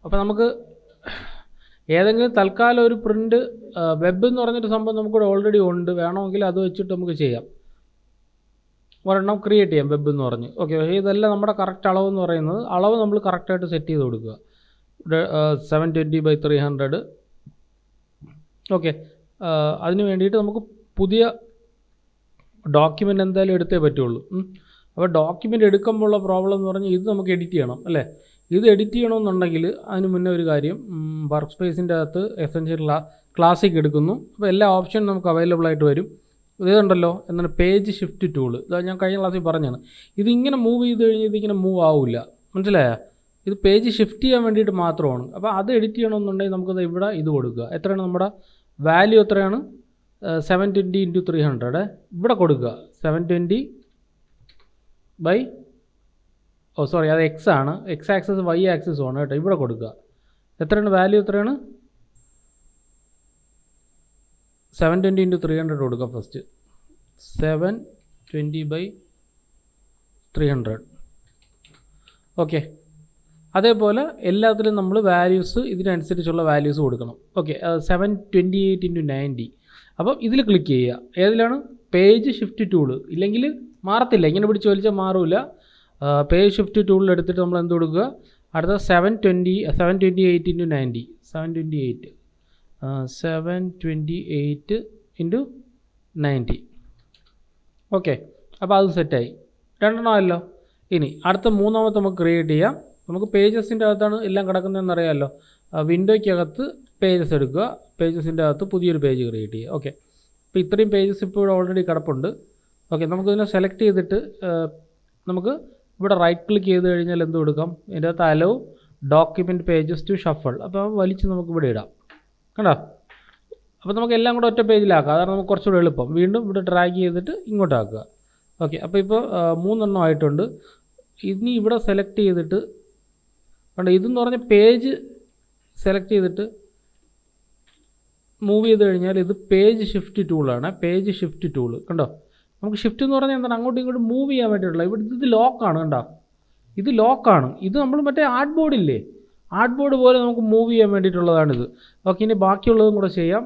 അപ്പോൾ നമുക്ക് ഏതെങ്കിലും തൽക്കാലം ഒരു പ്രിൻ്റ് വെബ് എന്ന് പറഞ്ഞൊരു സംഭവം നമുക്കിവിടെ ഓൾറെഡി ഉണ്ട്, വേണമെങ്കിൽ അത് വെച്ചിട്ട് നമുക്ക് ചെയ്യാം. ഒരെണ്ണം ക്രിയേറ്റ് ചെയ്യാം വെബ് എന്ന് പറഞ്ഞ്. ഓക്കെ, പക്ഷേ ഇതെല്ലാം നമ്മുടെ കറക്റ്റ് അളവ് എന്ന് പറയുന്നത് അളവ് നമ്മൾ കറക്റ്റായിട്ട് സെറ്റ് ചെയ്ത് കൊടുക്കുക. ഇവിടെ 720x300. ഓക്കെ, അതിന് വേണ്ടിയിട്ട് നമുക്ക് പുതിയ ഡോക്യുമെൻ്റ് എന്തായാലും എടുത്തേ പറ്റുള്ളൂ. അപ്പോൾ ഡോക്യുമെൻ്റ് എടുക്കുമ്പോഴുള്ള പ്രോബ്ലം എന്ന് പറഞ്ഞാൽ ഇത് നമുക്ക് എഡിറ്റ് ചെയ്യണം അല്ലേ. ഇത് എഡിറ്റ് ചെയ്യണമെന്നുണ്ടെങ്കിൽ അതിന് മുന്നേ ഒരു കാര്യം, വർക്ക് സ്പേസിൻ്റെ അകത്ത് എസെൻഷ്യൽ ക്ലാസിക് എടുക്കുന്നു. അപ്പോൾ എല്ലാ ഓപ്ഷനും നമുക്ക് അവൈലബിൾ ആയിട്ട് വരും. ഇതുണ്ടല്ലോ എന്താണ് പേജ് ഷിഫ്റ്റ് ടൂള്. ഇത് ഞാൻ കഴിഞ്ഞ ക്ലാസ്സിൽ പറഞ്ഞാണ്. ഇതിങ്ങനെ മൂവ് ചെയ്ത് കഴിഞ്ഞാൽ ഇതിങ്ങനെ മൂവ് ആവില്ല, മനസ്സിലായോ? ഇത് പേജ് ഷിഫ്റ്റ് ചെയ്യാൻ വേണ്ടിയിട്ട് മാത്രമാണ്. അപ്പോൾ അത് എഡിറ്റ് ചെയ്യണമെന്നുണ്ടെങ്കിൽ നമുക്കത് ഇവിടെ ഇത് കൊടുക്കുക. എത്രയാണ് നമ്മുടെ വാല്യൂ? എത്രയാണ്? 720x300. ഇവിടെ കൊടുക്കുക 720 ബൈ അത് എക്സ് ആണ്. എക്സ് ആക്സസ് വൈ ആക്സസും ആണ് കേട്ടോ. ഇവിടെ കൊടുക്കുക. എത്രയാണ് വാല്യൂ? എത്രയാണ്? 720x300 കൊടുക്കുക. ഫസ്റ്റ് 720/300. ഓക്കെ, അതേപോലെ എല്ലാത്തിലും നമ്മൾ വാല്യൂസ് ഇതിനനുസരിച്ചുള്ള വാല്യൂസ് കൊടുക്കണം. Okay, 728x90. അപ്പം ഇതിൽ ക്ലിക്ക് ചെയ്യുക. ഏതിലാണ്? Page shift tool. ഇല്ലെങ്കിൽ മാറത്തില്ല, ഇങ്ങനെ പിടിച്ച് വലിച്ചാൽ മാറില്ല. പേജ് ഷിഫ്റ്റ് ടൂളിൽ എടുത്തിട്ട് നമ്മൾ എന്ത് കൊടുക്കുക? അടുത്ത 728x90. 728x90. ഓക്കെ, അപ്പോൾ അത് സെറ്റായി. രണ്ടെണ്ണമല്ലോ. ഇനി അടുത്ത മൂന്നാമത്തെ നമുക്ക് ക്രിയേറ്റ് ചെയ്യാം. നമുക്ക് പേജസിൻ്റെ അകത്താണ് എല്ലാം കിടക്കുന്നതെന്ന് അറിയാമല്ലോ. വിൻഡോയ്ക്കകത്ത് പേജസ് എടുക്കുക. പേജസിൻ്റെ അകത്ത് പുതിയൊരു പേജ് ക്രിയേറ്റ് ചെയ്യുക. ഓക്കെ, അപ്പോൾ ഇത്രയും പേജസ് ഇപ്പോൾ ഇവിടെ ഓൾറെഡി കിടപ്പുണ്ട്. ഓക്കെ, നമുക്കിതിനെ സെലക്ട് ചെയ്തിട്ട് നമുക്ക് ഇവിടെ റൈറ്റ് ക്ലിക്ക് ചെയ്ത് കഴിഞ്ഞാൽ എന്ത് കൊടുക്കാം? ഇതിൻ്റെ അകത്ത് allow document pages to shuffle. അപ്പോൾ വലിച്ച് നമുക്ക് ഇവിടെ ഇടാം. കണ്ടോ? അപ്പോൾ നമുക്ക് എല്ലാം കൂടെ ഒറ്റ പേജിലാക്കാം. അതാണ് നമുക്ക് കുറച്ചുകൂടെ എളുപ്പം. വീണ്ടും ഇവിടെ ഡ്രാഗ് ചെയ്തിട്ട് ഇങ്ങോട്ടാക്കുക. ഓക്കെ, അപ്പോൾ ഇപ്പോൾ 3 എണ്ണം ആയിട്ടുണ്ട്. ഇനി ഇവിടെ സെലക്ട് ചെയ്തിട്ട് കണ്ടോ, ഇതെന്ന് പറഞ്ഞാൽ പേജ് സെലക്ട് ചെയ്തിട്ട് മൂവ് ചെയ്ത് കഴിഞ്ഞാൽ ഇത് പേജ് ഷിഫ്റ്റ് ടൂളാണ്. പേജ് ഷിഫ്റ്റ് ടൂള് കണ്ടോ? നമുക്ക് ഷിഫ്റ്റ് എന്ന് പറഞ്ഞാൽ എന്താണ്? അങ്ങോട്ടും ഇങ്ങോട്ടും മൂവ് ചെയ്യാൻ വേണ്ടിയിട്ടുള്ള. ഇവിടെ ഇത് ലോക്കാണ് കണ്ടോ? ഇത് ലോക്കാണ്. ഇത് നമ്മൾ മറ്റേ ആർട്ട് ബോർഡില്ലേ, ആർട്ട് ബോർഡ് പോലെ നമുക്ക് മൂവ് ചെയ്യാൻ വേണ്ടിയിട്ടുള്ളതാണിത്. ഓക്കെ, ഇനി ബാക്കിയുള്ളതും കൂടെ ചെയ്യാം.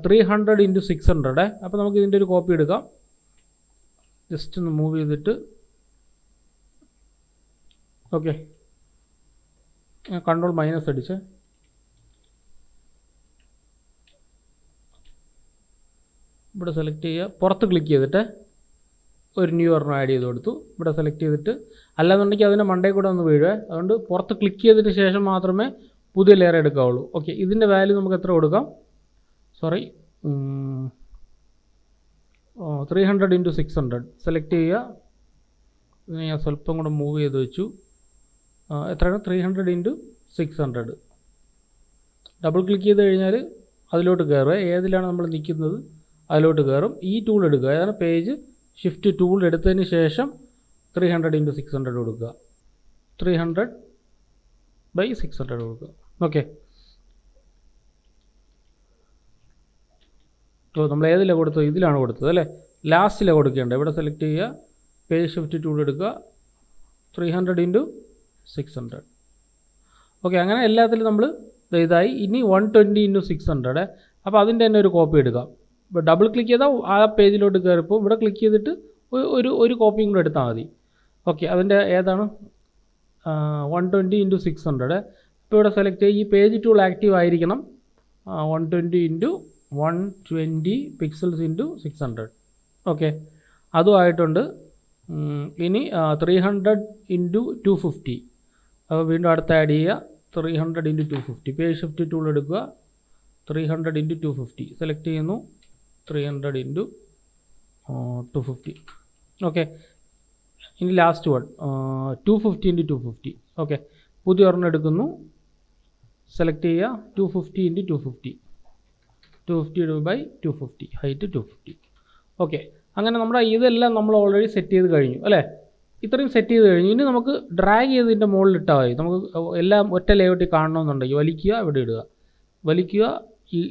300x600. അപ്പോൾ നമുക്ക് ഇതിൻ്റെ ഒരു കോപ്പി എടുക്കാം. ജസ്റ്റ് ഒന്ന് മൂവ് ചെയ്തിട്ട് ഓക്കെ, കൺട്രോൾ മൈനസ് അടിച്ച് ഇവിടെ സെലക്ട് ചെയ്യുക. പുറത്ത് ക്ലിക്ക് ചെയ്തിട്ട് ഒരു ന്യൂ ഒരെണ്ണം ആഡ് ചെയ്ത് കൊടുത്തു. ഇവിടെ സെലക്ട് ചെയ്തിട്ട്, അല്ലാന്നുണ്ടെങ്കിൽ അതിൻ്റെ മണ്ടയിൽ കൂടെ ഒന്ന് വീഴുക. അതുകൊണ്ട് പുറത്ത് ക്ലിക്ക് ചെയ്തതിന് ശേഷം മാത്രമേ പുതിയ ലെയർ എടുക്കാവുള്ളൂ. ഓക്കെ, ഇതിൻ്റെ വാല്യൂ നമുക്ക് എത്ര കൊടുക്കാം? 300x600 സെലക്ട് ചെയ്യുക. ഇതിനെ ഞാൻ സ്വല്പം കൂടെ മൂവ് ചെയ്ത് വെച്ചു. എത്രയാണ്? 300x600. ഡബിൾ ക്ലിക്ക് ചെയ്ത് കഴിഞ്ഞാൽ അതിലോട്ട് കയറുക. ഏതിലാണ് നമ്മൾ നിൽക്കുന്നത് അതിലോട്ട് കയറും. ഈ ടൂൾ എടുക്കുക. അതാണ് പേജ് ഷിഫ്റ്റ് ടൂൾ എടുത്തതിന് ശേഷം 300x600 കൊടുക്കുക. 300/600 കൊടുക്കുക. ഓക്കെ, നമ്മൾ ഏതിലാണ് കൊടുത്തത്? ഇതിലാണ് കൊടുത്തത് അല്ലേ. ലാസ്റ്റിലാണ് കൊടുക്കേണ്ടത്. ഇവിടെ സെലക്ട് ചെയ്യുക. പേജ് ഷിഫ്റ്റ് ടൂൾ എടുക്കുക. 300x600. ഓക്കെ, അങ്ങനെ എല്ലാത്തിലും നമ്മൾ ഇതായി. ഇനി 120x600. അപ്പോൾ അതിൻ്റെ തന്നെ ഒരു കോപ്പി എടുക്കാം. ഇപ്പോൾ ഡബിൾ ക്ലിക്ക് ചെയ്താൽ ആ പേജിലോട്ട് കയറിപ്പോൾ ഇവിടെ ക്ലിക്ക് ചെയ്തിട്ട് ഒരു കോപ്പിയും കൂടെ എടുത്താൽ മതി. ഓക്കെ, അതിൻ്റെ ഏതാണ്? 120x600. ഇപ്പോൾ ഇവിടെ സെലക്ട് ചെയ്യുക. ഈ പേജ് ടൂൾ ആക്റ്റീവ് ആയിരിക്കണം. 120x120 pixels into 600. ഓക്കെ, അതും ആയിട്ടുണ്ട്. ഇനി 300x250. അപ്പോൾ വീണ്ടും അടുത്ത് ആഡ് ചെയ്യുക. 300x250. പേജ് ഷിഫ്റ്റ് ടൂൾ എടുക്കുക. 300x250 സെലക്ട് ചെയ്യുന്നു. 300x250. ഓക്കെ, ഇനി ലാസ്റ്റ് വൺ 250x250. ഓക്കെ, പുതിയ ഒരെണ്ണം എടുക്കുന്നു. സെലക്ട് ചെയ്യുക. 250x250. 250/250. ഹൈറ്റ് 250. ഓക്കെ, അങ്ങനെ നമ്മുടെ ഇതെല്ലാം നമ്മൾ ഓൾറെഡി സെറ്റ് ചെയ്ത് കഴിഞ്ഞു അല്ലേ. ഇത്രയും സെറ്റ് ചെയ്ത് കഴിഞ്ഞു. ഇനി നമുക്ക് ഡ്രാഗ് ചെയ്ത് ഇതിൻ്റെ മുകളിൽ ഇട്ടാൽ മതി. നമുക്ക് എല്ലാം ഒറ്റ ലേഔട്ടിൽ കാണണമെന്നുണ്ടെങ്കിൽ വലിക്കുക, ഇവിടെ ഇടുക, വലിക്കുക,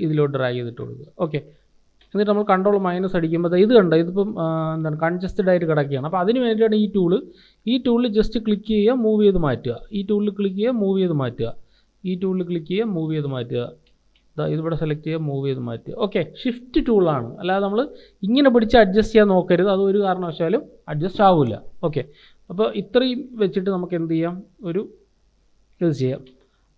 ഇതിലോട്ട് ഡ്രാഗ് ചെയ്തിട്ട് കൊടുക്കുക. ഓക്കെ, എന്നിട്ട് നമ്മൾ കൺട്രോൾ മൈനസ് അടിക്കുമ്പോൾ ഇത് കണ്ടോ, ഇതിപ്പം എന്താണ് കൺജസ്റ്റഡ് ആയിട്ട് കിടക്കുകയാണ്. അപ്പോൾ അതിന് വേണ്ടിയിട്ടാണ് ഈ ടൂളിൽ ജസ്റ്റ് ക്ലിക്ക് ചെയ്യുക, മൂവ് ചെയ്ത് മാറ്റുക. ഈ ടൂളിൽ ക്ലിക്ക് ചെയ്യുക, മൂവ് ചെയ്ത് മാറ്റുക. ഈ ടൂളിൽ ക്ലിക്ക് ചെയ്യുക, മൂവ് ചെയ്ത് മാറ്റുക. ഇതിവിടെ സെലക്ട് ചെയ്യുക, മൂവ് ചെയ്ത് മാറ്റുക. ഓക്കെ, ഷിഫ്റ്റ് ടൂളാണ്, അല്ലാതെ നമ്മൾ ഇങ്ങനെ പിടിച്ച് അഡ്ജസ്റ്റ് ചെയ്യാൻ നോക്കരുത്, അത് ഒരു കാരണവശാലും അഡ്ജസ്റ്റ് ആവില്ല. ഓക്കെ, അപ്പോൾ ഇത്രയും വെച്ചിട്ട് നമുക്ക് എന്ത് ചെയ്യാം, ഒരു ഇത് ചെയ്യാം.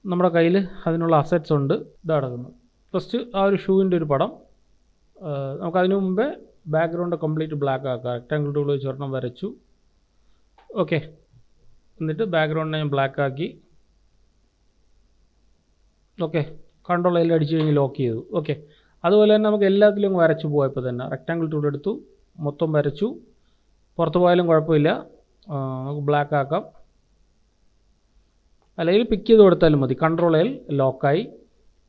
നമ്മുടെ കയ്യിൽ അതിനുള്ള അസറ്റ്സ് ഉണ്ട്. ഇതടങ്ങുന്നു. ഫസ്റ്റ് ആ ഒരു ഷൂവിൻ്റെ ഒരു പടം, നമുക്കതിന് മുമ്പേ ബാക്ക്ഗ്രൗണ്ട് കംപ്ലീറ്റ് ബ്ലാക്ക് ആക്കാം. റെക്ടാങ്കിൾ ടൂൾ വെച്ച് ഒരെണ്ണം വരച്ചു. ഓക്കെ, എന്നിട്ട് ബാക്ക്ഗ്രൗണ്ടിനെ ഞാൻ ബ്ലാക്ക് ആക്കി. ഓക്കെ, കൺട്രോൾ എല്ലാം അടിച്ച് കഴിഞ്ഞ് ലോക്ക് ചെയ്തു. ഓക്കെ, അതുപോലെ തന്നെ നമുക്ക് എല്ലാത്തിലും വരച്ചു പോയപ്പോൾ തന്നെ റെക്ടാങ്കിൾ ടൂൾ എടുത്തു, മൊത്തം വരച്ചു. പുറത്ത് പോയാലും കുഴപ്പമില്ല, നമുക്ക് ബ്ലാക്ക് ആക്കാം, അല്ലെങ്കിൽ പിക്ക് ചെയ്ത് കൊടുത്താലും മതി. കൺട്രോൾ എൽ ലോക്കായി.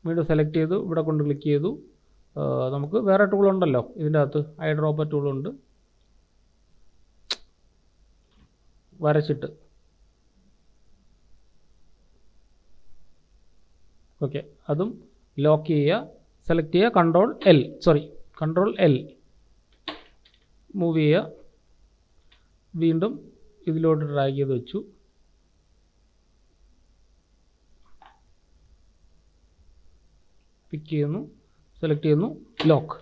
വീണ്ടും സെലക്ട് ചെയ്തു, ഇവിടെ കൊണ്ട് ക്ലിക്ക് ചെയ്തു. നമുക്ക് വേറെ ടൂളുണ്ടല്ലോ ഇതിൻ്റെ അകത്ത്, ഐ ഡ്രോപ്പർ ടൂളുണ്ട്, വരച്ചിട്ട്. ഓക്കെ, അതും ലോക്ക് ചെയ്യുക, സെലക്ട് ചെയ്യുക, കൺട്രോൾ എൽ മൂവ് ചെയ്യുക. വീണ്ടും ഇതിലോട്ട് ഡ്രാഗ് ചെയ്ത് വെച്ചു. പിക്ക് ചെയ്യുന്നു, സെലക്ട് ചെയ്യുന്നു, ലോക്ക്,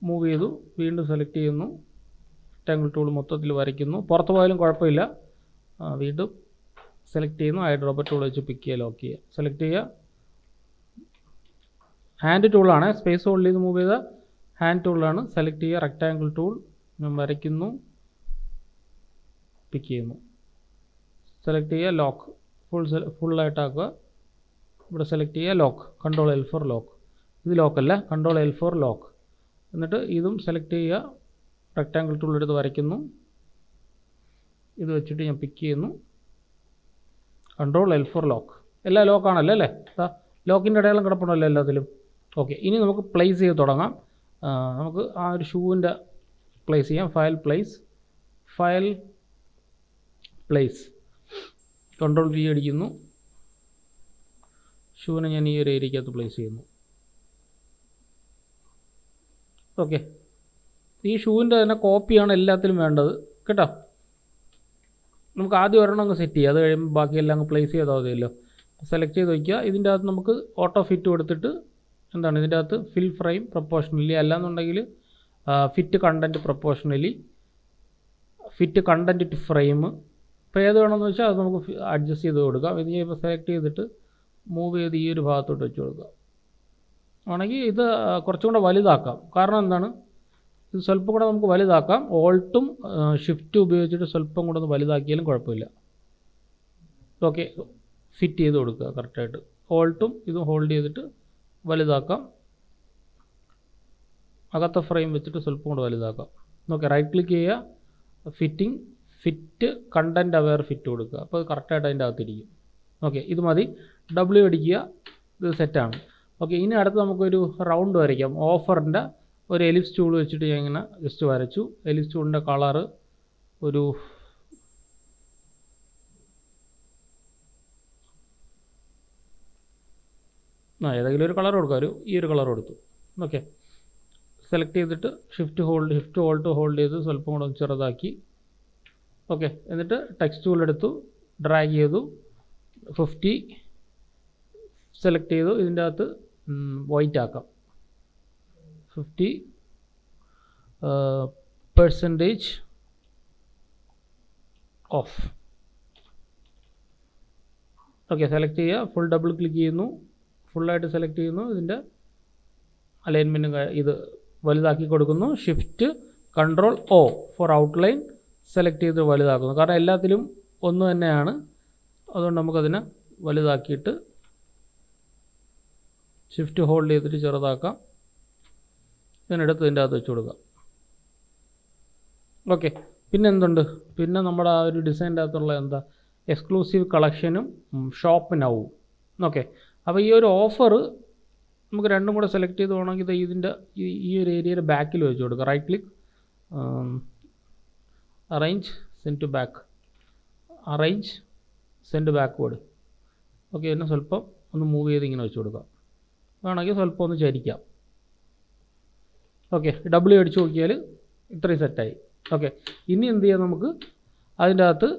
മൂവ് ചെയ്തു, വീണ്ടും സെലക്ട് ചെയ്യുന്നു, റെക്ടാങ്കിൾ ടൂൾ മൊത്തത്തിൽ വരയ്ക്കുന്നു. പുറത്ത് പോയാലും കുഴപ്പമില്ല. വീണ്ടും സെലക്ട് ചെയ്യുന്നു, ഐ ഡ്രോപ്പർ ടൂൾ വെച്ച് പിക്ക് ചെയ്യുക, ലോക്ക് ചെയ്യുക, സെലക്ട് ചെയ്യുക. ഹാൻഡ് ടൂളാണ്, സ്പേസ് ഹോൾഡ് ചെയ്ത് മൂവ് ചെയ്ത ഹാൻഡ് ടൂളാണ്. സെലക്ട് ചെയ്യുക, റെക്ടാങ്കിൾ ടൂൾ ഞാൻ വരയ്ക്കുന്നു, പിക്ക് ചെയ്യുന്നു, സെലക്ട് ചെയ്യുക, ലോക്ക്, ഫുള്ളായിട്ടാക്കുക. ഇവിടെ സെലക്ട് ചെയ്യുക, lock, control L for lock. ഇത് ലോക്കല്ല, കൺട്രോൾ എൽ ഫോർ ലോക്ക്. എന്നിട്ട് ഇതും സെലക്ട് ചെയ്യുക, റെക്ടാങ്കിൾ ടൂൾ എടുത്ത് വരയ്ക്കുന്നു. ഇത് വെച്ചിട്ട് ഞാൻ പിക്ക് ചെയ്യുന്നു, കൺട്രോൾ എൽ ഫോർ ലോക്ക്. എല്ലാം ലോക്കാണല്ലോ അല്ലേ, ലോക്കിൻ്റെ അടയാളം കിടപ്പണമല്ലോ എല്ലാത്തിലും. ഓക്കെ, ഇനി നമുക്ക് പ്ലേസ് ചെയ്ത് തുടങ്ങാം. നമുക്ക് ആ ഒരു ഷൂവിൻ്റെ പ്ലേസ് ചെയ്യാം. ഫയൽ പ്ലേസ്, കൺട്രോൾ വി അടിക്കുന്നു. ഷൂവിനെ ഞാൻ ഈ ഒരു ഏരിയക്കകത്ത് പ്ലേസ് ചെയ്യുന്നു. ഓക്കെ, ഈ ഷൂവിൻ്റെ തന്നെ കോപ്പിയാണ് എല്ലാത്തിലും വേണ്ടത് കേട്ടോ. നമുക്ക് ആദ്യം ഒരെണ്ണം അങ്ങ് സെറ്റ് ചെയ്യുക, അത് കഴിയുമ്പോൾ ബാക്കിയെല്ലാം അങ്ങ് പ്ലേസ് ചെയ്താൽ മതിയല്ലോ. സെലക്ട് ചെയ്ത് വയ്ക്കുക. ഇതിൻ്റെ അകത്ത് നമുക്ക് ഓട്ടോ ഫിറ്റ് കൊടുത്തിട്ട് എന്താണ് ഇതിൻ്റെ അകത്ത് ഫിൽ ഫ്രെയിം പ്രൊപ്പോർഷണലി, അല്ലാന്നുണ്ടെങ്കിൽ fit content proportionally, fit content to frame. ഇപ്പോൾ ഏത് വേണമെന്ന് വെച്ചാൽ അത് നമുക്ക് അഡ്ജസ്റ്റ് ചെയ്ത് കൊടുക്കാം. ഇത് ഇപ്പോൾ സെലക്ട് ചെയ്തിട്ട് മൂവ് ചെയ്ത് ഈ ഒരു ഭാഗത്തോട്ട് വെച്ച് കൊടുക്കാം. ആണെങ്കിൽ ഇത് കുറച്ചും കൂടെ വലുതാക്കാം. കാരണം എന്താണ്, ഇത് സ്വല്പം കൂടെ നമുക്ക് വലുതാക്കാം. ഓൾട്ടും ഷിഫ്റ്റും ഉപയോഗിച്ചിട്ട് സ്വല്പം കൂടെ ഒന്ന് വലുതാക്കിയാലും കുഴപ്പമില്ല. ഓക്കെ, ഫിറ്റ് ചെയ്ത് കൊടുക്കുക കറക്റ്റായിട്ട്. ഓൾട്ടും ഇതും ഹോൾഡ് ചെയ്തിട്ട് വലുതാക്കാം. അകത്തെ ഫ്രെയിം വെച്ചിട്ട് സ്വല്പം കൂടെ വലുതാക്കാം. ഓക്കെ, റൈറ്റ് ക്ലിക്ക് ചെയ്യുക, ഫിറ്റ് കണ്ടൻറ്റ് അവെയർ ഫിറ്റ് കൊടുക്കുക. അപ്പോൾ അത് കറക്റ്റായിട്ട് അതിൻ്റെ അകത്തിരിക്കും. ഓക്കെ, ഇത് മതി. ഡബ്ല്യു അടിക്കുക, ഇത് സെറ്റാണ്. ഓക്കെ, ഇനി അടുത്ത് നമുക്കൊരു റൗണ്ട് വരയ്ക്കാം. ഓഫറിൻ്റെ ഒരു എലിപ്സ് ടൂൾ വെച്ചിട്ട് ഞാൻ ഇങ്ങനെ ജസ്റ്റ് വരച്ചു. എലിപ്സ് ടൂളിൻ്റെ കളറ് ഒരു ഏതെങ്കിലും ഒരു കളർ കൊടുക്കാം. ഈ ഒരു കളർ കൊടുത്തു. ഓക്കെ, സെലക്ട് ചെയ്തിട്ട് ഷിഫ്റ്റ് ഓൾട്ട് ഹോൾഡ് ചെയ്ത് സ്വല്പം കൂടെ ചെറുതാക്കി. ഓക്കെ, എന്നിട്ട് ടെക്സ്റ്റ് ടൂൾ എടുത്തു, ഡ്രാഗ് ചെയ്തു, 50 സെലക്ട് ചെയ്തു. ഇതിൻ്റെ അകത്ത് വൈറ്റ് ആക്കാം, 50% ഓഫ്. ഓക്കെ, സെലക്ട് ചെയ്യുക, ഫുൾ ഡബിൾ ക്ലിക്ക് ചെയ്യുന്നു, ഫുള്ളായിട്ട് സെലക്ട് ചെയ്യുന്നു. ഇതിൻ്റെ അലൈൻമെൻറ്റും ഇത് വലുതാക്കി കൊടുക്കുന്നു. Shift control O for outline select ചെയ്ത് വലുതാക്കുന്നു. കാരണം എല്ലാത്തിലും ഒന്ന് തന്നെയാണ്, അതുകൊണ്ട് നമുക്കതിനെ വലുതാക്കിയിട്ട് ഷിഫ്റ്റ് ഹോൾഡ് ചെയ്തിട്ട് ചെറുതാക്കാം. ഇതിനെടുത്ത് ഇതിൻ്റെ അകത്ത് വെച്ച് കൊടുക്കാം. ഓക്കെ, പിന്നെ എന്തുണ്ട്, പിന്നെ നമ്മുടെ ആ ഒരു ഡിസൈൻ്റെ അകത്തുള്ള എന്താ എക്സ്ക്ലൂസീവ് കളക്ഷനും ഷോപ്പ് നൗവും. ഓക്കെ, അപ്പോൾ ഈ ഒരു ഓഫർ നമുക്ക് രണ്ടും കൂടെ സെലക്ട് ചെയ്ത് പോകണമെങ്കിൽ ഇതിൻ്റെ ഈ ഒരു ഏരിയയുടെ ബാക്കിൽ വെച്ച് കൊടുക്കുക. Right click, arrange send to back, arrange send backward. Okay, ഇതിനെ സ്വല്പം ഒന്ന് മൂവ് ചെയ്ത് ഇങ്ങനെ വെച്ച് കൊടുക്കാം. വേണമെങ്കിൽ സ്വല്പം ഒന്ന് ചരിക്കാം. ഓക്കെ, ഡബ്ല്യു അടിച്ച് നോക്കിയാൽ ഇത്രയും സെറ്റായി. ഓക്കെ, ഇനി എന്ത് ചെയ്യാം, നമുക്ക് അതിൻ്റെ അകത്ത്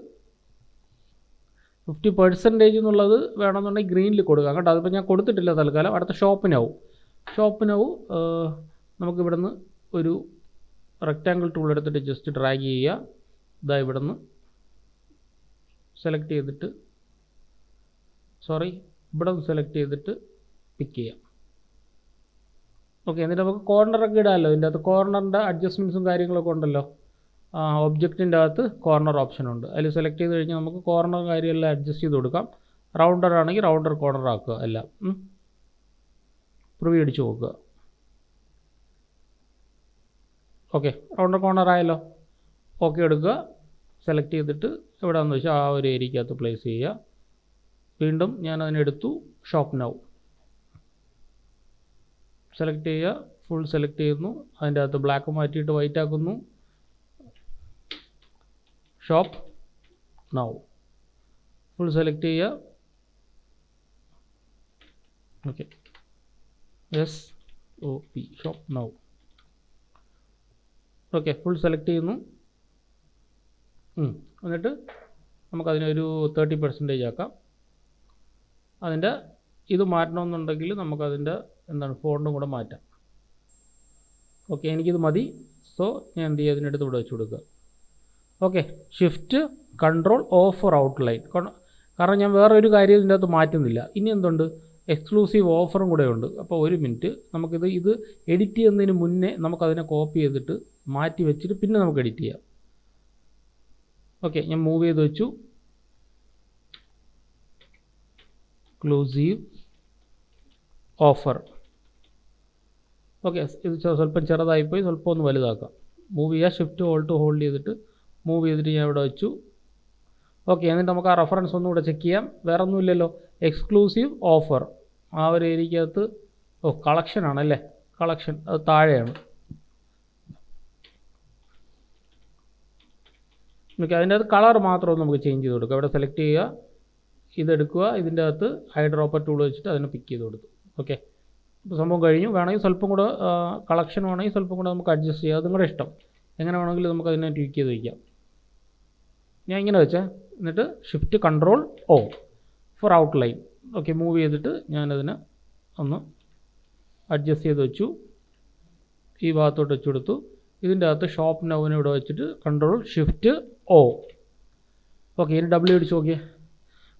50% എന്നുള്ളത് വേണമെന്നുണ്ടെങ്കിൽ ഗ്രീനിൽ കൊടുക്കാം കേട്ടോ. അതിപ്പോൾ ഞാൻ കൊടുത്തിട്ടില്ല തൽക്കാലം. അടുത്ത ഷോപ്പിനാവും നമുക്കിവിടെ നിന്ന് ഒരു റെക്റ്റാങ്കിൾ ടൂൾ എടുത്തിട്ട് ജസ്റ്റ് ഡ്രാഗ് ചെയ്യുക. ഇതാ ഇവിടെ നിന്ന് സെലക്ട് ചെയ്തിട്ട് ഇവിടെ നിന്ന് സെലക്ട് ചെയ്തിട്ട് പിക്ക് ചെയ്യാം. ഓക്കെ, എന്നിട്ട് നമുക്ക് കോർണറൊക്കെ ഇടാമല്ലോ. ഇതിൻ്റെ അകത്ത് കോർണറിൻ്റെ അഡ്ജസ്റ്റ്മെൻറ്റ്സും കാര്യങ്ങളൊക്കെ ഉണ്ടല്ലോ. ഒബ്ജക്റ്റിൻ്റെ അകത്ത് കോർണർ ഓപ്ഷൻ ഉണ്ട്. അതിൽ സെലക്ട് ചെയ്ത് കഴിഞ്ഞാൽ നമുക്ക് കോർണർ കാര്യമെല്ലാം അഡ്ജസ്റ്റ് ചെയ്ത് കൊടുക്കാം. റൗണ്ടർ ആണെങ്കിൽ റൗണ്ടർ കോർണർ ആക്കുക എല്ലാം. പ്രിവ്യൂ അടിച്ച് നോക്കുക. ഓക്കെ, റൗണ്ടർ കോർണർ ആയല്ലോ. ഓക്കെ എടുക്കുക, സെലക്ട് ചെയ്തിട്ട് എവിടെയാണെന്ന് വെച്ചാൽ ആ ഒരു ഏരിയക്കകത്ത് പ്ലേസ് ചെയ്യുക. വീണ്ടും ഞാൻ അതിനെടുത്തു, ഷോപ്പ് നൗ സെലക്ട് ചെയ്യുക, ഫുൾ സെലക്ട് ചെയ്യുന്നു. അതിൻ്റെ അകത്ത് ബ്ലാക്ക് മാറ്റിയിട്ട് വൈറ്റ് ആക്കുന്നു. ഷോപ്പ് നൗ ഫുൾ സെലക്ട് ചെയ്യുക. Okay, SOP shop now. Okay, full select ചെയ്യുന്നു. എന്നിട്ട് നമുക്കതിനൊരു 30% ആക്കാം. അതിൻ്റെ ഇത് മാറ്റണമെന്നുണ്ടെങ്കിൽ നമുക്കതിൻ്റെ ഫോണ്ടും കൂടെ മാറ്റാം. ഓക്കെ, എനിക്കിത് മതി. സോ ഞാൻ എന്ത് ചെയ്യുക, അതിനടുത്ത് ഇവിടെ വെച്ച് കൊടുക്കുക. Okay, shift control of for outline. കാരണം ഞാൻ വേറെ ഒരു കാര്യം ഇതിൻ്റെ അകത്ത് മാറ്റുന്നില്ല. ഇനി എന്തുണ്ട്, എക്സ്ക്ലൂസീവ് ഓഫറും കൂടെ ഉണ്ട്. അപ്പോൾ ഒരു മിനിറ്റ്, നമുക്കിത് എഡിറ്റ് ചെയ്യുന്നതിന് മുന്നേ നമുക്കതിനെ കോപ്പി ചെയ്തിട്ട് മാറ്റി വെച്ചിട്ട് പിന്നെ നമുക്ക് എഡിറ്റ് ചെയ്യാം. ഓക്കെ, ഞാൻ മൂവ് ചെയ്ത് വെച്ചു. Exclusive offer. ഓക്കെ, ഇത് സ്വല്പം ചെറുതായിപ്പോയി, സ്വല്പം ഒന്ന് വലുതാക്കാം. മൂവ് ചെയ്യുക, ഷിഫ്റ്റ് ഹോൾഡ് ചെയ്തിട്ട് മൂവ് ചെയ്തിട്ട് ഞാൻ ഇവിടെ വെച്ചു. ഓക്കെ, എന്നിട്ട് നമുക്ക് ആ റെഫറൻസ് ഒന്നും കൂടെ ചെക്ക് ചെയ്യാം. വേറെ ഒന്നുമില്ലല്ലോ, എക്സ്ക്ലൂസീവ് ഓഫർ ആ ഒരു ഏരിയക്കകത്ത്. കളക്ഷൻ ആണല്ലേ, കളക്ഷൻ അത് താഴെയാണ്. ഓക്കെ, അതിൻ്റെ അകത്ത് കളർ മാത്രം നമുക്ക് ചേഞ്ച് ചെയ്ത് കൊടുക്കാം. ഇവിടെ സെലക്ട് ചെയ്യുക, ഇതെടുക്കുക, ഇതിൻ്റെ അകത്ത് ഹൈഡ്രോപ്പർ ടൂൾ വെച്ചിട്ട് അതിനെ പിക്ക് ചെയ്ത് കൊടുത്തു. ഓക്കെ, ഇപ്പോൾ സംഭവം കഴിഞ്ഞു. വേണമെങ്കിൽ സ്വല്പം കൂടെ കളക്ഷൻ വേണമെങ്കിൽ സ്വല്പം കൂടെ നമുക്ക് അഡ്ജസ്റ്റ് ചെയ്യാം. അതും കൂടെ ഇഷ്ടം. എങ്ങനെ വേണമെങ്കിലും നമുക്ക് അതിനെ ട്വീക്ക് ചെയ്ത് വയ്ക്കാം. ഞാൻ ഇങ്ങനെ വെച്ചേ, എന്നിട്ട് shift control O for outline. Okay, move ചെയ്തിട്ട് ഞാനതിനെ ഒന്ന് അഡ്ജസ്റ്റ് ചെയ്ത് വെച്ചു. ഈ ഭാഗത്തോട്ട് വെച്ച് കൊടുത്തു. ഇതിൻ്റെ അകത്ത് ഷോപ്പ് നൗവിനെ ഇവിടെ വെച്ചിട്ട് കൺട്രോൾ ഷിഫ്റ്റ് O. ഓക്കെ, ഇനി W അടിച്ച് നോക്കിയേ,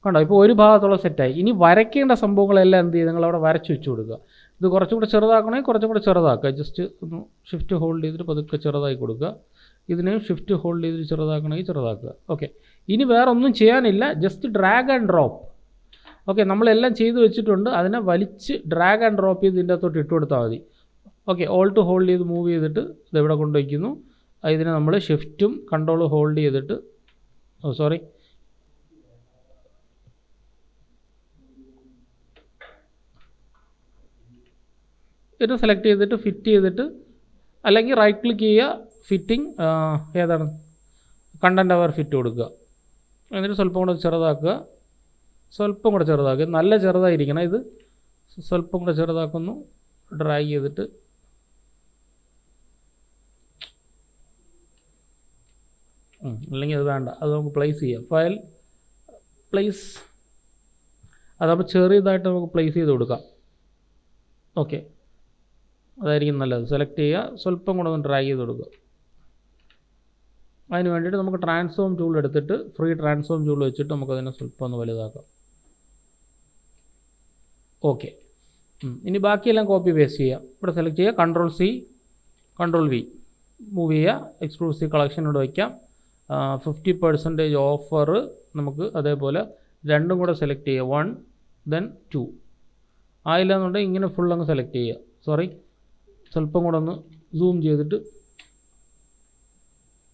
കണ്ടോ, ഇപ്പോൾ ഒരു ഭാഗത്തുള്ള സെറ്റായി. ഇനി വരയ്ക്കേണ്ട സംഭവങ്ങളെല്ലാം എന്ത് ചെയ്യും, നിങ്ങളവിടെ വരച്ച് വെച്ച് കൊടുക്കുക. ഇത് കുറച്ചും കൂടെ ചെറുതാക്കണമെങ്കിൽ കുറച്ചും കൂടെ ചെറുതാക്കുക. ജസ്റ്റ് ഒന്ന് ഷിഫ്റ്റ് ഹോൾഡ് ചെയ്തിട്ട് പതുക്കെ ചെറുതായി കൊടുക്കുക. ഇതിനെയും ഷിഫ്റ്റ് ഹോൾഡ് ചെയ്തിട്ട് ചെറുതാക്കണമെങ്കിൽ ചെറുതാക്കുക. ഓക്കെ, ഇനി വേറെ ഒന്നും ചെയ്യാനില്ല, just drag and drop. Okay, നമ്മളെല്ലാം ചെയ്ത് വെച്ചിട്ടുണ്ട്. അതിനെ വലിച്ച് ഡ്രാഗ് ആൻഡ് ഡ്രോപ്പ് ചെയ്ത് ഇതിൻ്റെ അകത്തോട്ട് ഇട്ട് കൊടുത്താൽ മതി. ഓക്കെ, ഓൾട്ട് ഹോൾഡ് ചെയ്ത് മൂവ് ചെയ്തിട്ട് ഇതെവിടെ കൊണ്ടുവയ്ക്കുന്നു. ഇതിനെ നമ്മൾ ഷിഫ്റ്റും കൺട്രോളും ഹോൾഡ് ചെയ്തിട്ട് ഇത് സെലക്ട് ചെയ്തിട്ട് ഫിറ്റ് ചെയ്തിട്ട്, അല്ലെങ്കിൽ റൈറ്റ് ക്ലിക്ക് ചെയ്യുക, ഫിറ്റിംഗ് ഏതാണ്, കണ്ടൻറ് അവർ ഫിറ്റ് കൊടുക്കുക. എന്നിട്ട് സ്വല്പം കൂടെ ചെറുതാക്കുക, സ്വല്പം കൂടെ ചെറുതാക്കുക. നല്ല ചെറുതായിരിക്കണം ഇത്. സ്വല്പം കൂടെ ചെറുതാക്കുന്നു, ഡ്രാഗ് ചെയ്തിട്ട് അല്ലെങ്കിൽ അത് വേണ്ട, അത് നമുക്ക് പ്ലേസ് ചെയ്യാം. ഫയൽ പ്ലേസ്, അതപ്പോൾ ചെറിയതായിട്ട് നമുക്ക് പ്ലേസ് ചെയ്ത് കൊടുക്കാം. ഓക്കെ, അതായിരിക്കും നല്ലത്. സെലക്ട് ചെയ്യുക, സ്വല്പം കൂടെ ഒന്ന് ഡ്രാഗ് ചെയ്ത് കൊടുക്കുക. അതിന് വേണ്ടിയിട്ട് നമുക്ക് ട്രാൻസ്ഫോം ടൂൾ എടുത്തിട്ട് ഫ്രീ ട്രാൻസ്ഫോം ടൂൾ വെച്ചിട്ട് നമുക്കതിനെ സ്വല്പം ഒന്ന് വലുതാക്കാം. ഓക്കെ, ഇനി ബാക്കിയെല്ലാം കോപ്പി പേസ്റ്റ് ചെയ്യാം. ഇവിടെ സെലക്ട് ചെയ്യുക, control C control V move ചെയ്യുക. എക്സ്ക്ലൂസീവ് കളക്ഷൻ ഇവിടെ വയ്ക്കാം. 50% ഓഫർ നമുക്ക് അതേപോലെ രണ്ടും കൂടെ സെലക്ട് ചെയ്യുക. 1 then 2 ആയില്ല എന്നുണ്ടെങ്കിൽ ഇങ്ങനെ ഫുൾ അങ്ങ് സെലക്ട് ചെയ്യുക. സ്വല്പം കൂടെ ഒന്ന് സൂം ചെയ്തിട്ട്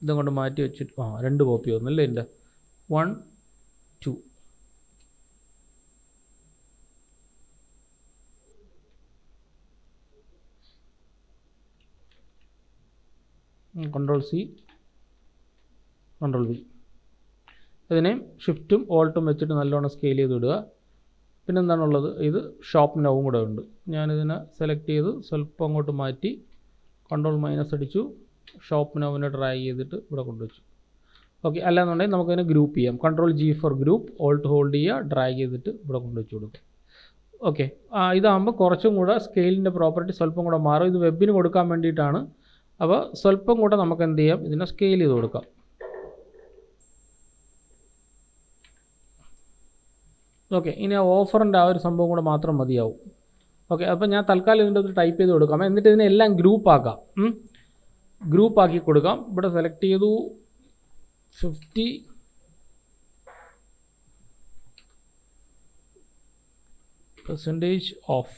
ഇതും കൊണ്ട് മാറ്റി വെച്ചിട്ട് രണ്ട് കോപ്പി വന്നല്ലേ എൻ്റെ. 1 2 കൺട്രോൾ C കൺട്രോൾ V. ഇതിനെ ഷിഫ്റ്റും ഓൾട്ടും വെച്ചിട്ട് നല്ലോണം സ്കെയിൽ ചെയ്ത് വിടുക. പിന്നെന്താണുള്ളത്, ഇത് ഷോപ്പ് നൗവും കൂടെ ഉണ്ട്. ഞാനിതിനെ സെലക്ട് ചെയ്ത് സ്വല്പം അങ്ങോട്ട് മാറ്റി കൺട്രോൾ മൈനസ് അടിച്ചു. ഷോപ്പ് നൗവിനെ ഡ്രാഗ് ചെയ്തിട്ട് ഇവിടെ കൊണ്ടുവച്ചു. ഓക്കെ, അല്ലാന്നുണ്ടെങ്കിൽ നമുക്കതിനെ ഗ്രൂപ്പ് ചെയ്യാം. Ctrl+G for group, Alt hold ചെയ്യുക, ഡ്രാഗ് ചെയ്തിട്ട് ഇവിടെ കൊണ്ടുവച്ച് കൊടുക്കും. ഓക്കെ, ഇതാകുമ്പോൾ കുറച്ചും കൂടെ സ്കെയിലിൻ്റെ പ്രോപ്പർട്ടി സ്വല്പം കൂടെ മാറും. ഇത് വെബിന് കൊടുക്കാൻ വേണ്ടിയിട്ടാണ്. അപ്പോൾ സ്വല്പം കൂടെ നമുക്ക് എന്ത് ചെയ്യാം, ഇതിനെ സ്കെയിൽ ചെയ്ത് കൊടുക്കാം. ഓക്കെ, ഇനി ആ ഓഫറിൻ്റെ ആ ഒരു സംഭവം കൂടെ മാത്രം മതിയാവും. ഓക്കെ, അപ്പോൾ ഞാൻ തൽക്കാലം ഇതിൻ്റെ ഒരു ടൈപ്പ് ചെയ്ത് കൊടുക്കാം. എന്നിട്ട് ഇതിനെല്ലാം ഗ്രൂപ്പാക്കാം. ഗ്രൂപ്പാക്കി കൊടുക്കാം. ഇവിടെ സെലക്ട് ചെയ്തു 50% ഓഫ്.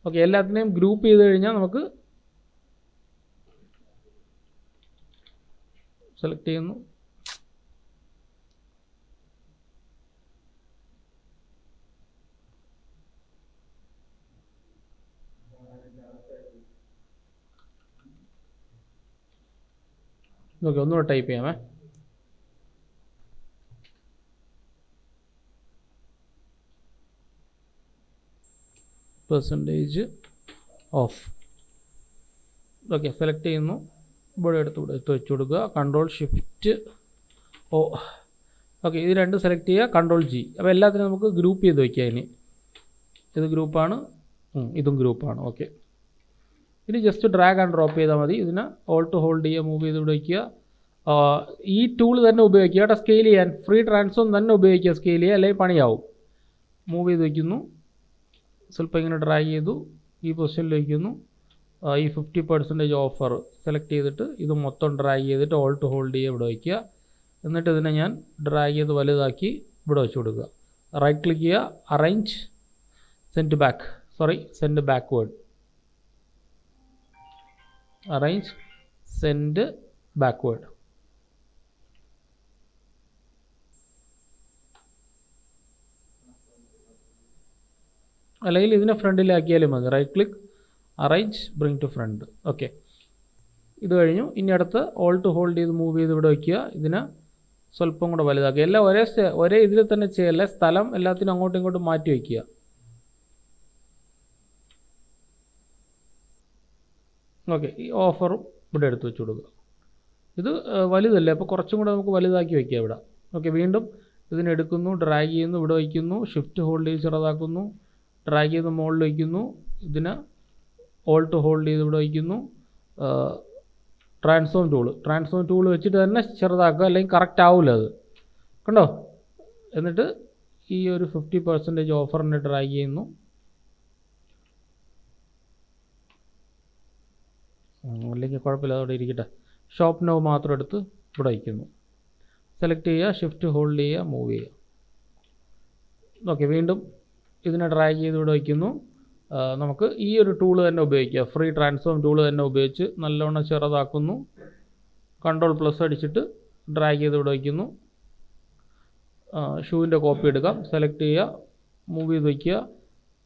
ഓക്കെ, എല്ലാത്തിനെയും ഗ്രൂപ്പ് ചെയ്ത് കഴിഞ്ഞാൽ നമുക്ക് സെലക്ട് ചെയ്യുന്നു. ഓക്കെ, ഒന്നുകൂടെ ടൈപ്പ് ചെയ്യാമേ. Percentage of. ഓക്കെ, സെലക്ട് ചെയ്യുന്നു. ഇവിടെ എടുത്ത് വെച്ച് കൊടുക്കുക. Ctrl+Shift+O. ഓക്കെ, ഇത് രണ്ടും സെലക്ട് ചെയ്യുക. Ctrl+G. അപ്പോൾ എല്ലാത്തിനും നമുക്ക് ഗ്രൂപ്പ് ചെയ്ത് വയ്ക്കുക. ഇനി ഇത് ഗ്രൂപ്പാണ്, ഇതും ഗ്രൂപ്പാണ്. ഓക്കെ, ഇനി ജസ്റ്റ് ഡ്രാഗ് ആൻഡ് ഡ്രോപ്പ് ചെയ്താൽ മതി. ഇതിനെ Alt ഹോൾഡ് ചെയ്യുക, മൂവ് ചെയ്ത് ഇവിടെ വയ്ക്കുക. ഈ ടൂൾ തന്നെ ഉപയോഗിക്കുക കേട്ടോ, സ്കെയിൽ ചെയ്യാൻ. ഫ്രീ ട്രാൻസ്ഫോം തന്നെ ഉപയോഗിക്കുക സ്കെയിൽ ചെയ്യുക, അല്ലെങ്കിൽ പണിയാവും. മൂവ് ചെയ്ത് വയ്ക്കുന്നു. സ്വല്പം ഇങ്ങനെ ഡ്രാഗ് ചെയ്തു, ഈ പൊസിഷനിൽ വയ്ക്കുന്നു. ഈ 50% ഓഫർ സെലക്ട് ചെയ്തിട്ട് ഇത് മൊത്തം ഡ്രാഗ് ചെയ്തിട്ട് Alt ഹോൾഡ് ചെയ്യുക, ഇവിടെ വയ്ക്കുക. എന്നിട്ട് ഇതിനെ ഞാൻ ഡ്രാഗ് ചെയ്ത് വലുതാക്കി ഇവിടെ വെച്ച് കൊടുക്കുക. റൈറ്റ് ക്ലിക്ക് ചെയ്യുക, arrange, send backward. Arrange, send backward. അല്ലെങ്കിൽ ഇതിനെ ഫ്രണ്ടിലാക്കിയാലും മതി. Right click, arrange, bring to front. Okay, ഇത് കഴിഞ്ഞു. ഇനി അടുത്ത് Alt ഹോൾഡ് ചെയ്ത് മൂവ് ചെയ്ത് ഇവിടെ വയ്ക്കുക. ഇതിനെ സ്വല്പം കൂടെ വലുതാക്കുക. എല്ലാം ഒരേ ഇതിൽ തന്നെ ചെയ്യല്ലേ, സ്ഥലം എല്ലാത്തിനും അങ്ങോട്ടും ഇങ്ങോട്ടും മാറ്റി വയ്ക്കുക. ഓക്കെ, ഈ ഓഫറും ഇവിടെ എടുത്ത് വെച്ച് കൊടുക്കുക. ഇത് വലുതല്ലേ, അപ്പോൾ കുറച്ചും കൂടെ നമുക്ക് വലുതാക്കി വയ്ക്കുക ഇവിടെ. ഓക്കെ, വീണ്ടും ഇതിനെടുക്കുന്നു, ഡ്രാഗ് ചെയ്യുന്നു, ഇവിടെ വയ്ക്കുന്നു. Shift ഹോൾഡ് ചെയ്ത് ചെറുതാക്കുന്നു, ഡ്രാഗ് ചെയ്ത് മുകളിൽ വയ്ക്കുന്നു. ഇതിന് Alt ഹോൾഡ് ചെയ്ത് ഇവിടെ വയ്ക്കുന്നു. ട്രാൻസ്ഫോം ടൂൾ വെച്ചിട്ട് തന്നെ ചെറുതാക്കുക, അല്ലെങ്കിൽ കറക്റ്റ് ആവില്ല അത്. കണ്ടോ? എന്നിട്ട് ഈ ഒരു 50% ഓഫറിനെ ഡ്രാഗ് ചെയ്യുന്നു. അല്ലെങ്കിൽ കുഴപ്പമില്ല, അതോടെ ഇരിക്കട്ടെ. ഷോപ്പ് നൗ മാത്രം എടുത്ത് ഇവിടെ വയ്ക്കുന്നു. സെലക്ട് ചെയ്യുക, Shift ഹോൾഡ് ചെയ്യുക, മൂവ് ചെയ്യുക. ഓക്കെ, വീണ്ടും ഇതിനെ ഡ്രാഗ് ചെയ്ത് ഇവിടെ വയ്ക്കുന്നു. നമുക്ക് ഈ ഒരു ടൂൾ തന്നെ ഉപയോഗിക്കുക. ഫ്രീ ട്രാൻസ്ഫോം ടൂൾ തന്നെ ഉപയോഗിച്ച് നല്ലോണം ചെറുതാക്കുന്നു. Ctrl+ അടിച്ചിട്ട് ഡ്രാഗ് ചെയ്ത് ഇവിടെ വയ്ക്കുന്നു. ഷൂവിൻ്റെ കോപ്പി എടുക്കാം. സെലക്ട് ചെയ്യുക, മൂവ് ചെയ്ത് വയ്ക്കുക.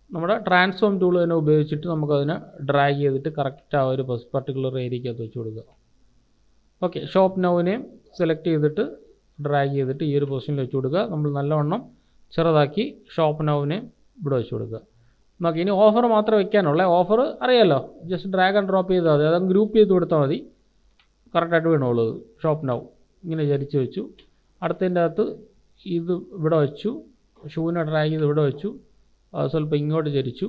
നമ്മുടെ ട്രാൻസ്ഫോം ടൂൾ തന്നെ ഉപയോഗിച്ചിട്ട് നമുക്കതിനെ ഡ്രാഗ് ചെയ്തിട്ട് കറക്റ്റ് ആ ഒരു പർട്ടിക്കുലർ ഏരിയക്കകത്ത് വെച്ച് കൊടുക്കുക. ഓക്കെ, ഷോപ്പ് നൗവിനെയും സെലക്ട് ചെയ്തിട്ട് ഡ്രാഗ് ചെയ്തിട്ട് ഈ ഒരു പൊസിഷനിൽ വെച്ച് കൊടുക്കുക. നമ്മൾ നല്ലവണ്ണം ചെറുതാക്കി ഷോപ്പ് നൗവിനെയും ഇവിടെ വെച്ച് കൊടുക്കുക. നമുക്ക് ഇനി ഓഫർ മാത്രമേ വെക്കാനുള്ളൂ. ഓഫർ അറിയാമല്ലോ, ജസ്റ്റ് ഡ്രാഗ് ആൻഡ് ഡ്രോപ്പ് ചെയ്താൽ മതി. അതങ്ങ് ഗ്രൂപ്പ് ചെയ്ത് കൊടുത്താൽ മതി, കറക്റ്റായിട്ട് വീണുള്ളൂ. ഷോപ്പ് നൗ ഇങ്ങനെ ചരിച്ച് വെച്ചു. അടുത്തതിൻ്റെ അകത്ത് ഇത് ഇവിടെ വെച്ചു. ഷൂവിനെ ഡ്രാഗ് ചെയ്ത് ഇവിടെ വെച്ചു. സ്വല്പം ഇങ്ങോട്ട് ചരിച്ചു.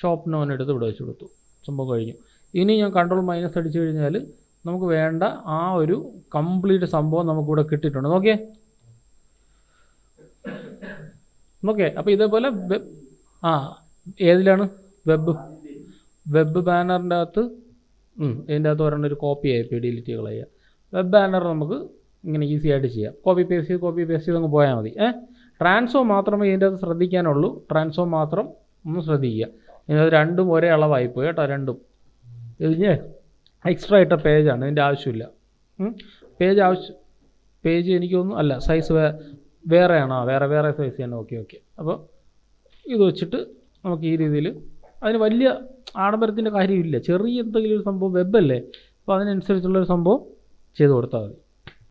ഷോപ്പ് നൗവിനെടുത്ത് ഇവിടെ വെച്ച് കൊടുത്തു. സംഭവം കഴിഞ്ഞു. ഇനി ഞാൻ Ctrl- അടിച്ചു കഴിഞ്ഞാൽ നമുക്ക് വേണ്ട ആ ഒരു കംപ്ലീറ്റ് സംഭവം നമുക്കിവിടെ കിട്ടിയിട്ടുണ്ട്. നോക്കിയേ. അപ്പോൾ ഇതേപോലെ ഏതിലാണ്? വെബ് ബാനറിൻ്റെ അകത്ത് ഇതിൻ്റെ അകത്ത് ഒരെണ്ണം ഒരു കോപ്പി ആയി ഡിലീറ്റ് കളയുക. വെബ് ബാനർ നമുക്ക് ഇങ്ങനെ ഈസി ആയിട്ട് ചെയ്യാം. കോപ്പി പേസ്റ്റ് ചെയ്ത് അങ്ങ് പോയാൽ മതി. ട്രാൻസ്ഫോം മാത്രമേ ഇതിൻ്റെ അകത്ത് ശ്രദ്ധിക്കാനുള്ളൂ. ട്രാൻസ്ഫോം മാത്രം ഒന്ന് ശ്രദ്ധിക്കുക. ഇതിനകത്ത് രണ്ടും ഒരേ അളവായിപ്പോയി കേട്ടോ. രണ്ടും ഇതിന് എക്സ്ട്രാ ഇട്ട പേജാണ്, ഇതിൻ്റെ ആവശ്യമില്ല. പേജ് എനിക്കൊന്നും അല്ല, സൈസ് വേറെയാണോ? വേറെ സൈസ് തന്നെ. ഓക്കെ. അപ്പോൾ ഇത് വെച്ചിട്ട് നമുക്ക് ഈ രീതിയിൽ, അതിന് വലിയ ആഡംബരത്തിൻ്റെ കാര്യമില്ല. ചെറിയ എന്തെങ്കിലും ഒരു സംഭവം, വെബല്ലേ, അപ്പോൾ അതിനനുസരിച്ചുള്ളൊരു സംഭവം ചെയ്ത് കൊടുത്താൽ മതി.